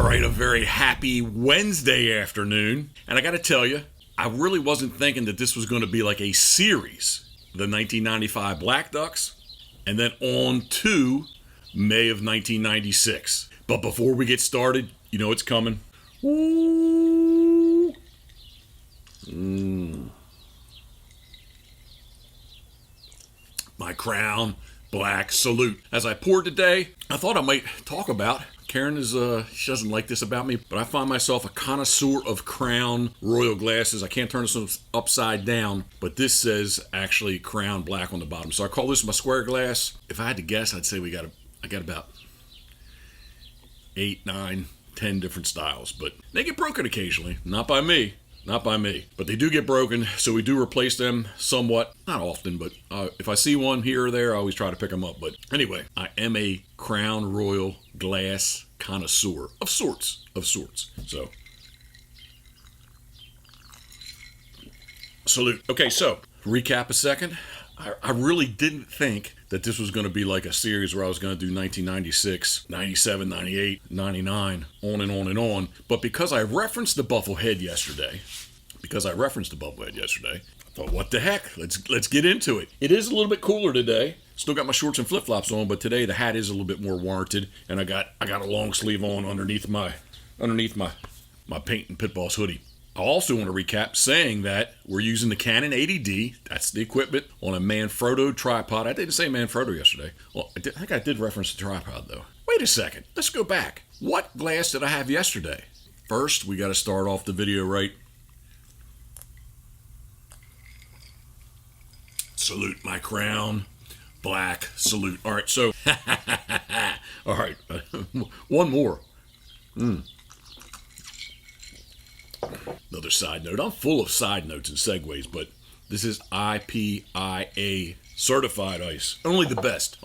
right, a very happy Wednesday afternoon. And I got to tell you, I really wasn't thinking that this was going to be like a series. The 1995 Black Ducks, and then on to May of 1996. But before we get started, you know it's coming. Ooh. My Crown Black Salute. As I poured today, I thought I might talk about, Karen she doesn't like this about me, but I find myself a connoisseur of Crown Royal glasses. I can't turn this upside down, but this says actually Crown Black on the bottom. So I call this my square glass. If I had to guess, I'd say I got about 8, 9, 10 different styles, but they get broken occasionally. Not by me. Not by me. But they do get broken, so we do replace them somewhat. Not often, but if I see one here or there, I always try to pick them up. But anyway, I am a Crown Royal glass connoisseur of sorts. So, salute. Okay, so, recap a second. I really didn't think that this was going to be like a series where I was going to do 1996, 97, 98, 99, on and on and on. But because I referenced the Bufflehead yesterday, I thought, what the heck? Let's get into it. It is a little bit cooler today. Still got my shorts and flip-flops on, but today the hat is a little bit more warranted, and I got a long sleeve on underneath my paint and Pitboss hoodie. I also want to recap saying that we're using the Canon 80D, that's the equipment, on a Manfrotto tripod. I didn't say Manfrotto yesterday. Well, I think I did reference the tripod, though. Wait a second. Let's go back. What glass did I have yesterday? First, we got to start off the video right. Salute my Crown Black Salute. All right, so, all right, one more. Another side note. I'm full of side notes and segues, but this is IPIA certified ice. Only the best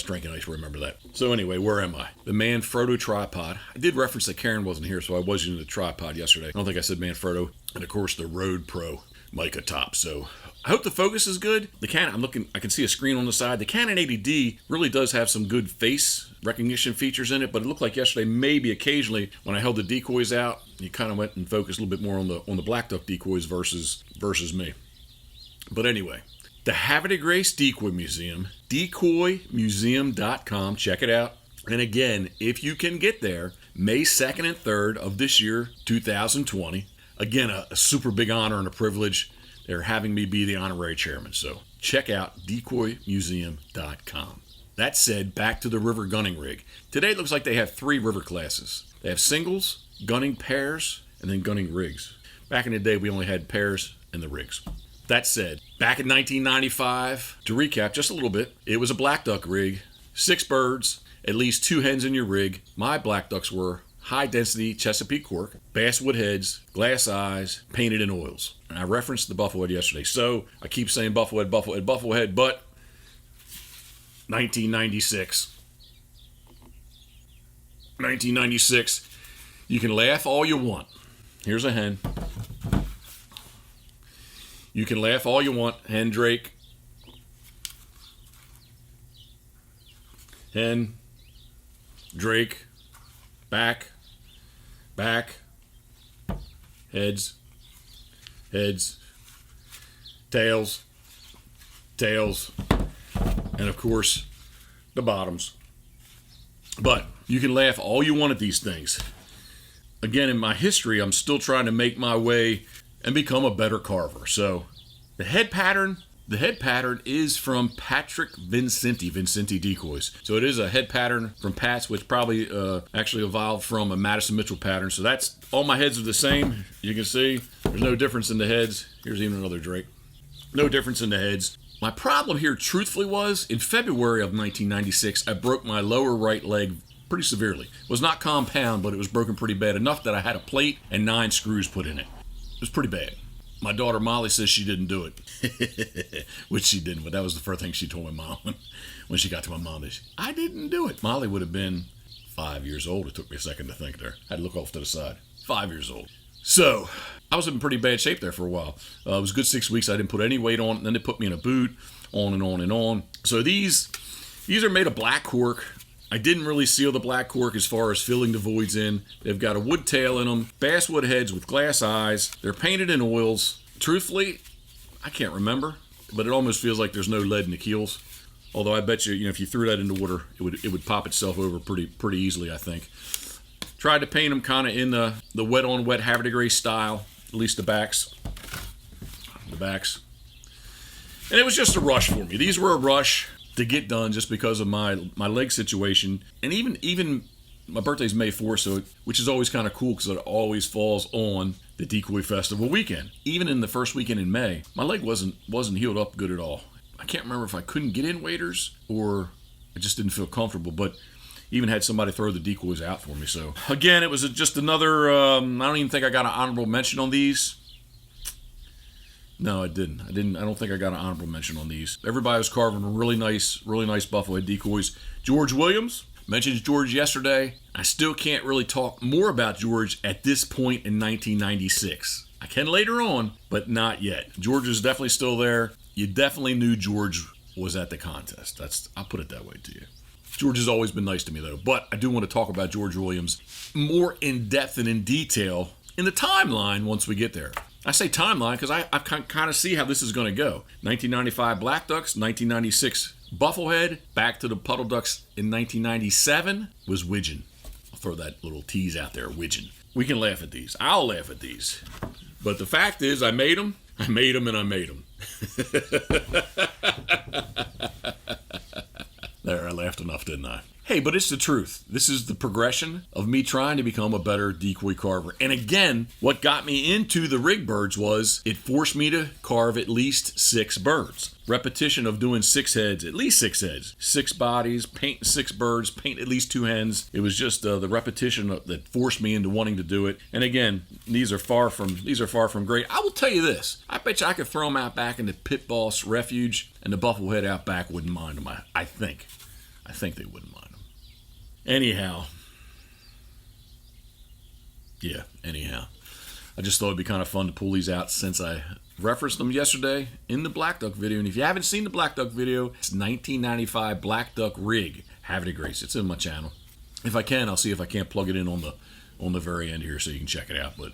drinking ice, remember that. So anyway, where am I? The Manfrotto tripod. I did reference that Karen wasn't here, so I was using the tripod yesterday. I don't think I said Manfrotto. And of course, the Rode Pro mica top. So I hope the focus is good. The Canon, I can see a screen on the side. The Canon 80D really does have some good face recognition features in it, but it looked like yesterday, maybe occasionally, when I held the decoys out, you kind of went and focused a little bit more on the Black Duck decoys versus me. But anyway, the Havre Grace Decoy Museum, decoymuseum.com, check it out. And again, if you can get there, May 2nd and 3rd of this year, 2020, again, a super big honor and a privilege. They're having me be the honorary chairman, so check out decoymuseum.com. That said, back to the river gunning rig. Today it looks like they have 3 river classes. They have singles, gunning pairs, and then gunning rigs. Back in the day, we only had pairs and the rigs. That said, back in 1995, to recap just a little bit, it was a Black Duck rig, 6 birds, at least 2 hens in your rig. My Black Ducks were high-density Chesapeake cork, basswood heads, glass eyes, painted in oils. And I referenced the Bufflehead yesterday, so I keep saying Bufflehead, but 1996, you can laugh all you want. Here's a hen. You can laugh all you want. Hen drake. Hen. Drake. Back. Heads. Tails. And of course, the bottoms. But you can laugh all you want at these things. Again, in my history, I'm still trying to make my way and become a better carver. So the head pattern is from Patrick Vincenti Decoys. So it is a head pattern from Pat's, which probably actually evolved from a Madison Mitchell pattern. So that's, all my heads are the same. You can see there's no difference in the heads. Here's even another drake. No difference in the heads. My problem here, truthfully, was in February of 1996, I broke my lower right leg pretty severely. It was not compound, but it was broken pretty bad, enough that I had a plate and 9 screws put in it. It was pretty bad. My daughter Molly says she didn't do it, which she didn't, but that was the first thing she told my mom when she got to my mom. I didn't do it. Molly would have been 5 years old. It took me a second to think there. I had to look off to the side. 5 years old. So I was in pretty bad shape there for a while. It was a good 6 weeks. I didn't put any weight on. And then they put me in a boot, on and on and on. So these are made of black cork. I didn't really seal the black cork as far as filling the voids in. They've got a wood tail in them, basswood heads with glass eyes. They're painted in oils. Truthfully, I can't remember, but it almost feels like there's no lead in the keels. Although I bet you, if you threw that into water, it would pop itself over pretty easily, I think. Tried to paint them kind of in the wet on wet Havre de Grace style, at least the backs. And it was just a rush for me. These were a rush to get done just because of my leg situation. And even my birthday's May 4th, so which is always kind of cool because it always falls on the Decoy Festival weekend. Even in the first weekend in May, my leg wasn't healed up good at all. I can't remember if I couldn't get in waders or I just didn't feel comfortable, but even had somebody throw the decoys out for me. So again, it was just another, I don't even think I got an honorable mention on these. No, I didn't. I don't think I got an honorable mention on these. Everybody was carving really nice bufflehead decoys. George Williams, mentioned George yesterday. I still can't really talk more about George at this point in 1996. I can later on, but not yet. George is definitely still there. You definitely knew George was at the contest. I'll put it that way to you. George has always been nice to me, though. But I do want to talk about George Williams more in depth and in detail in the timeline once we get there. I say timeline because I kind of see how this is going to go. 1995 Black Ducks, 1996 Bufflehead, back to the Puddle Ducks in 1997 was Widgeon. I'll throw that little tease out there, Widgeon. We can laugh at these. I'll laugh at these. But the fact is, I made them, and I made them. There, I laughed enough, didn't I? Hey, but it's the truth. This is the progression of me trying to become a better decoy carver. And again, what got me into the rig birds was it forced me to carve at least 6 birds. Repetition of doing 6 heads, at least 6 heads. 6 bodies, paint 6 birds, paint at least 2 hens. It was just the repetition that forced me into wanting to do it. And again, these are far from great. I will tell you this. I bet you I could throw them out back in the Pitboss refuge and the Bufflehead out back wouldn't mind them. I think they wouldn't mind them. Anyhow, I just thought it'd be kind of fun to pull these out since I referenced them yesterday in the Black Duck video. And if you haven't seen the Black Duck video, it's 1995 Black Duck Rig, Havre de Grace. It's in my channel. If I can, I'll see if I can't plug it in on the very end here so you can check it out. But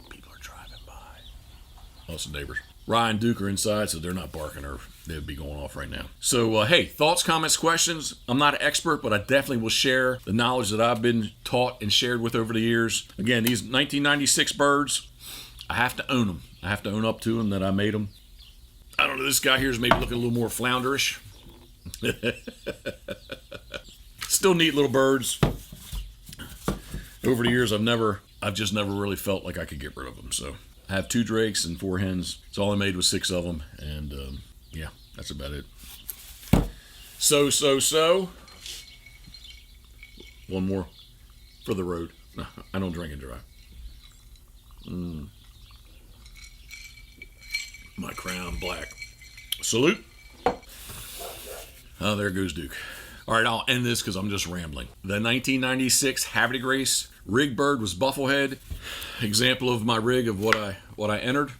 people are driving by. Also neighbors. Ryan Duke are inside, so they're not barking or they'd be going off right now. So, hey, thoughts, comments, questions. I'm not an expert, but I definitely will share the knowledge that I've been taught and shared with over the years. Again, these 1996 birds, I have to own them. I have to own up to them that I made them. I don't know, this guy here is maybe looking a little more flounderish. Still neat little birds. Over the years, I've just never really felt like I could get rid of them, so. I have 2 drakes and 4 hens. So all I made was 6 of them. And, yeah, that's about it. So. One more for the road. No, I don't drink and drive. My Crown Black. Salute. Oh, there goes Duke. All right, I'll end this because I'm just rambling. The 1996 Havre de Grace rig bird was Bufflehead. Example of my rig of what I entered.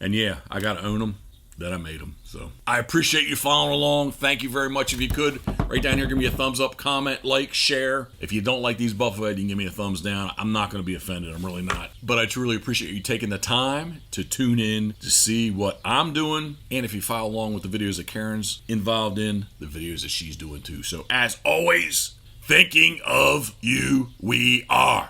And yeah, I got to own them. That I made them. So I appreciate you following along. Thank you very much. If you could, right down here, give me a thumbs up, comment, like, share. If you don't like these Bufflehead, you can give me a thumbs down. I'm not going to be offended. I'm really not. But I truly appreciate you taking the time to tune in to see what I'm doing. And if you follow along with the videos that Karen's involved in, the videos that she's doing too. So as always, thinking of you, we are.